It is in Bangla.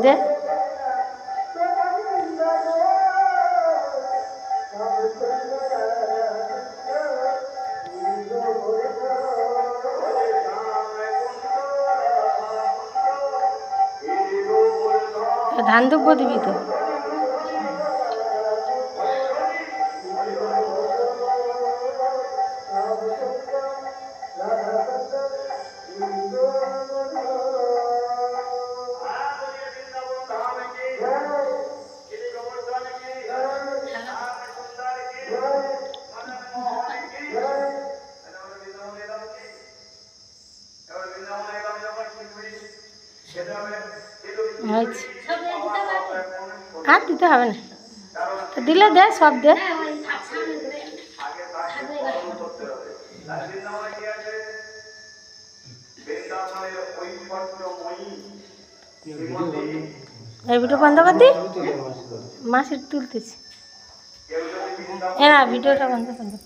দে ধান দুব্বো দিবি তো। আর দিতে হবে না, তো দিলে দে, সব দে। এই ভিডিও বন্ধ কর দি, মাসির তুলতেছি। এ না, ভিডিওটা বন্ধ করে দে।